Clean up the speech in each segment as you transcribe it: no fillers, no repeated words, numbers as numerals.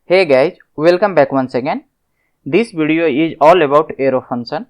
Hey guys, welcome back once again. This video is all about arrow function.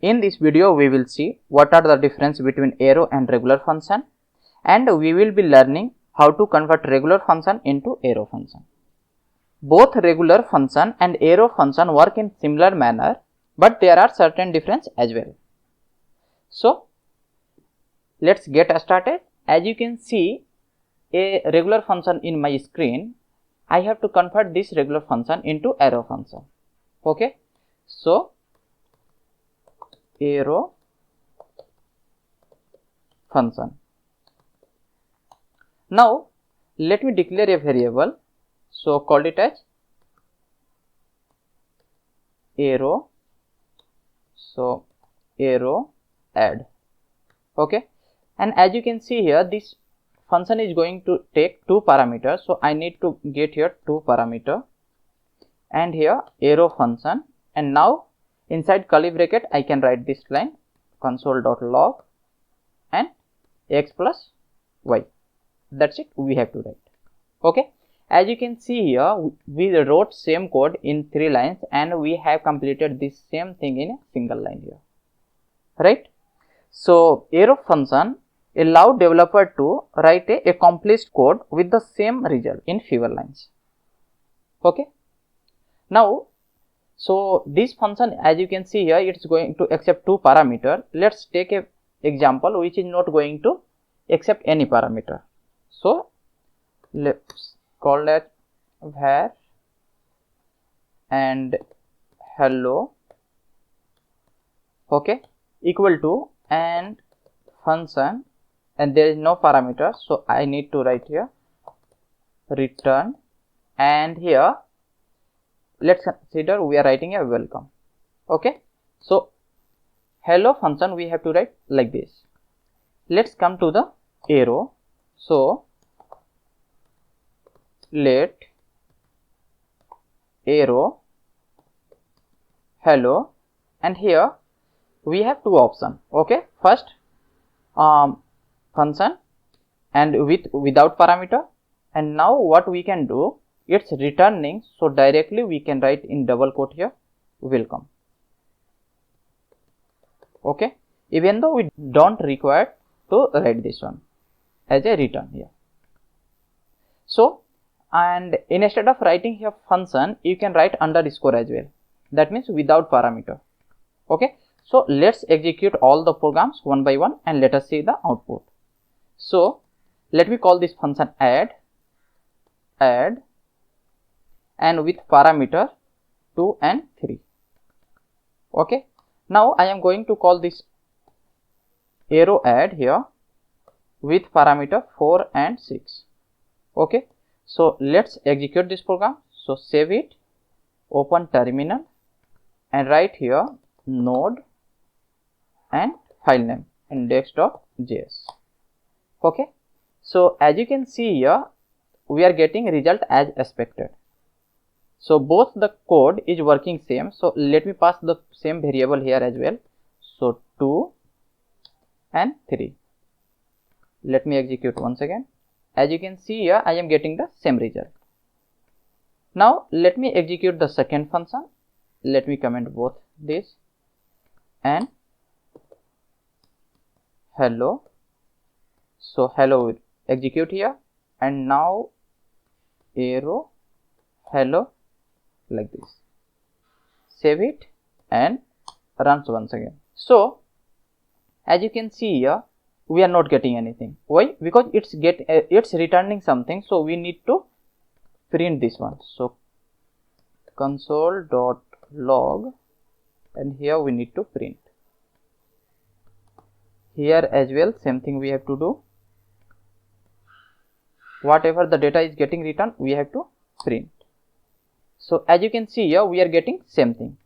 In this video we will see what are the difference between arrow and regular function, and we will be learning how to convert regular function into arrow function. Both regular function and arrow function work in similar manner, but there are certain difference as well. So let's get started. As you can see a regular function in my screen, I have to convert this regular function into arrow function. Okay, so arrow function. Now let me declare a variable, so called it as arrow, so arrow add. Okay, and as you can see here, this function is going to take two parameters, so I need to get here two parameter and here arrow function, and now inside curly bracket I can write this line console.log and x plus y. That's it, we have to write. Okay, as you can see here, we wrote same code in 3 lines and we have completed this same thing in a single line here, right? So arrow function allow developer to write a accomplished code with the same result in fewer lines. Okay, now so this function, as you can see here, it's going to accept two parameter. Let's take a example which is not going to accept any parameter. So let's call that var and hello, okay, equal to and function, and there is no parameter, so I need to write here return, and here let's consider we are writing a welcome. Okay, so hello function we have to write like this. Let's come to the arrow, so let arrow hello, and here we have two options. Okay, first function and without parameter, and now what we can do, it's returning, so directly we can write in double quote here welcome. Okay, even though we don't require to write this one as a return here. So and instead of writing here function, you can write underscore as well, that means without parameter. Okay, so let's execute all the programs one by one and let us see the output. So let me call this function add and with parameter 2 and 3. Okay, now I am going to call this arrow add here with parameter 4 and 6. Okay, so let's execute this program. So save it, open terminal and write here node and file name index.js. Okay, so as you can see here, we are getting result as expected. So both the code is working same, so let me pass the same variable here as well. So 2 and 3. Let me execute once again. As you can see here, I am getting the same result. Now let me execute the second function. Let me comment both this and hello. So hello will execute here, and now arrow hello like this. Save it and runs once again. So as you can see here, we are not getting anything. Why? Because it's returning something, so we need to print this one. So console.log, and here we need to print. Here as well same thing we have to do. Whatever the data is getting returned, we have to print. So as you can see here, we are getting same thing,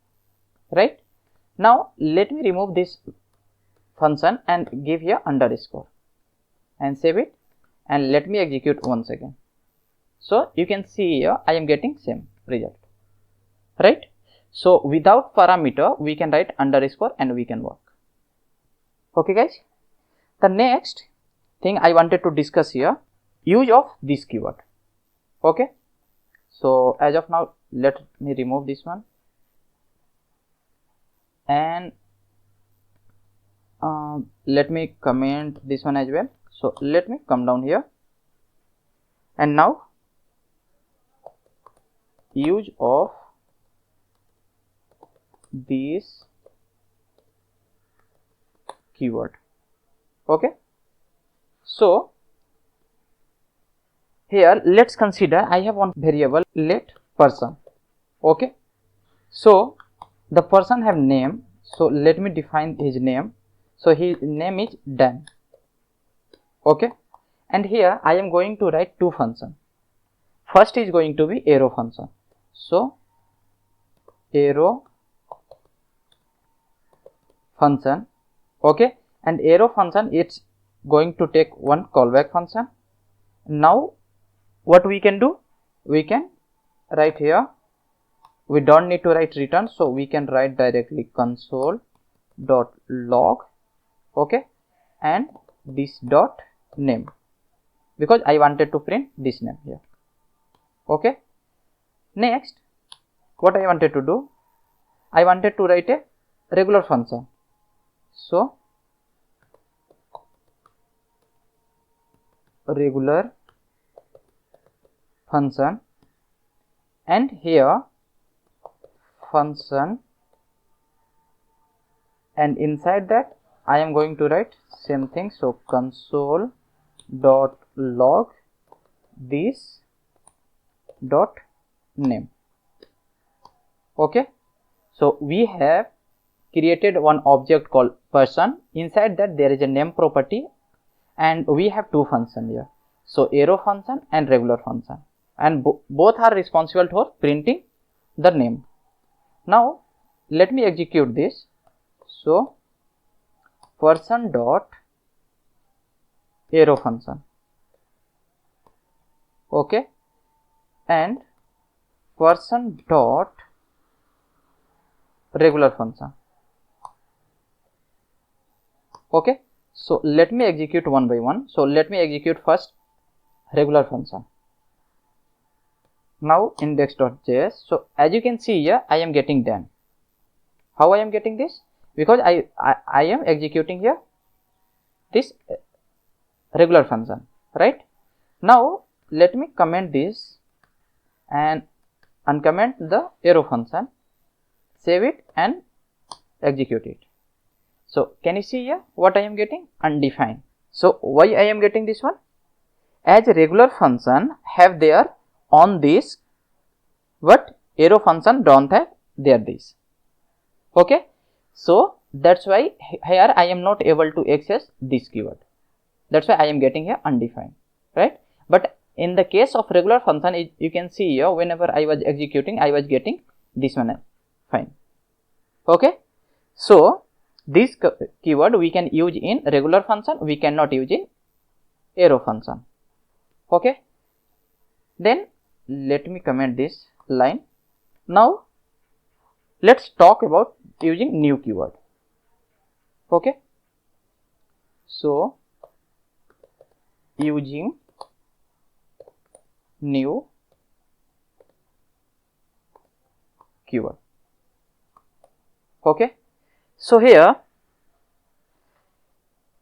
right? Now let me remove this function and give here underscore and save it, and let me execute once again. So you can see here I am getting same result, right? So without parameter we can write underscore and we can work. Okay guys, the next thing I wanted to discuss here, use of this keyword. Okay, So as of now, let me remove this one, and let me comment this one as well. So let me come down here, and now use of this keyword. Okay, so here let's consider I have one variable, let person. Okay, so the person have name, so let me define his name. So his name is Dan. Okay, and here I am going to write two functions. First is going to be arrow function. So arrow function. Okay, and arrow function, it's going to take one callback function. Now what we can do, we can write here, we don't need to write return, so we can write directly console.log. Okay, and this dot name, because I wanted to print this name here. Okay, next what I wanted to do, I wanted to write a regular function. So regular function, and here function, and inside that I am going to write same thing. So console.log this dot name. Okay, so we have created one object called person. Inside that there is a name property, and we have two functions here, so arrow function and regular function, and both are responsible for printing the name. Now let me execute this. So person dot arrow function. Okay, and person dot regular function. Okay, so let me execute one by one. So let me execute first regular function. Now index.js. So as you can see here, I am getting Dan. How I am getting this? Because I am executing here this regular function, right? Now let me comment this and uncomment the arrow function, save it and execute it. So can you see here what I am getting? Undefined. So why I am getting this one? As a regular function have there on this, but arrow function don't have there this. Okay, so that's why here I am not able to access this keyword. That's why I am getting here undefined, right? But in the case of regular function, you can see here whenever I was executing, I was getting this one fine. Okay, so this keyword we can use in regular function, we cannot use in arrow function. Okay, then let me comment this line. Now let's talk about using new keyword. Okay, so using new keyword. Okay, so here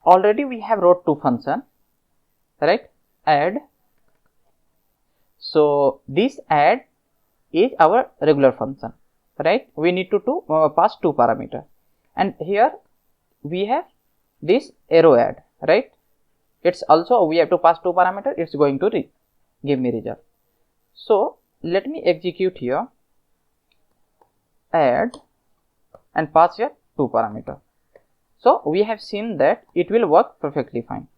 already we have wrote two function, right? Add. So this add is our regular function, right? We need to pass two parameter, and here we have this arrow add, right? It's also we have to pass two parameter, it's going to give me result. So let me execute here add and pass here two parameter. So we have seen that it will work perfectly fine,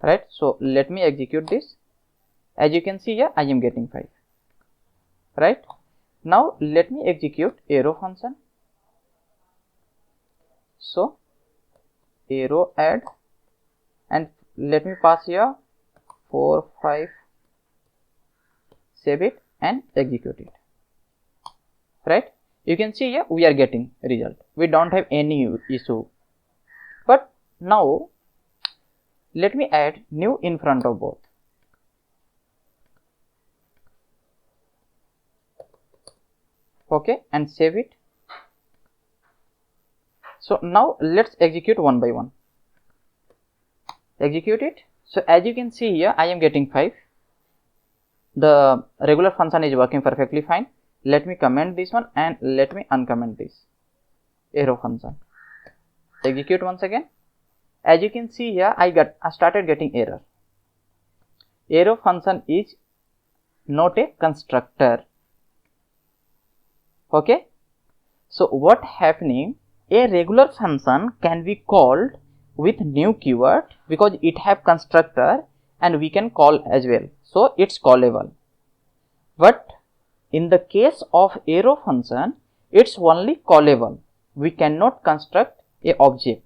right? So let me execute this. As you can see here, I am getting 5, right? Now let me execute arrow function. So arrow add, and let me pass here 4, 5, save it and execute it, right? You can see here we are getting result, we don't have any issue. But now let me add new in front of both. okay, and save it. So now let's execute one by one. Execute it. So as you can see here, I am getting 5. The regular function is working perfectly fine. Let me comment this one and let me uncomment this arrow function. Execute once again. As you can see here, I started getting error. Arrow function is not a constructor. Okay. So what happening? A regular function can be called with new keyword because it have constructor and we can call as well. So it's callable. But in the case of arrow function, it's only callable. We cannot construct a object.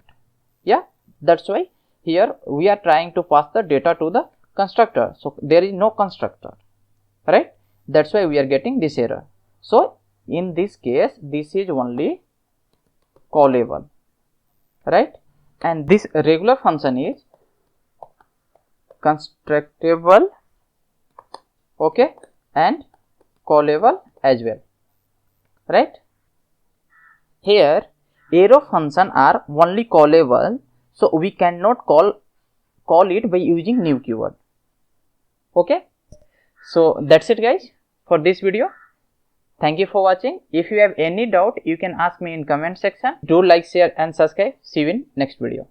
Yeah, that's why here we are trying to pass the data to the constructor. So there is no constructor, right? That's why we are getting this error. So in this case, this is only callable, right? And this regular function is constructible, okay, and callable as well, right? Here arrow function are only callable, so we cannot call it by using new keyword. Okay, so that's it guys for this video. Thank you for watching. If you have any doubt, you can ask me in comment section. Do like, share and subscribe. See you in next video.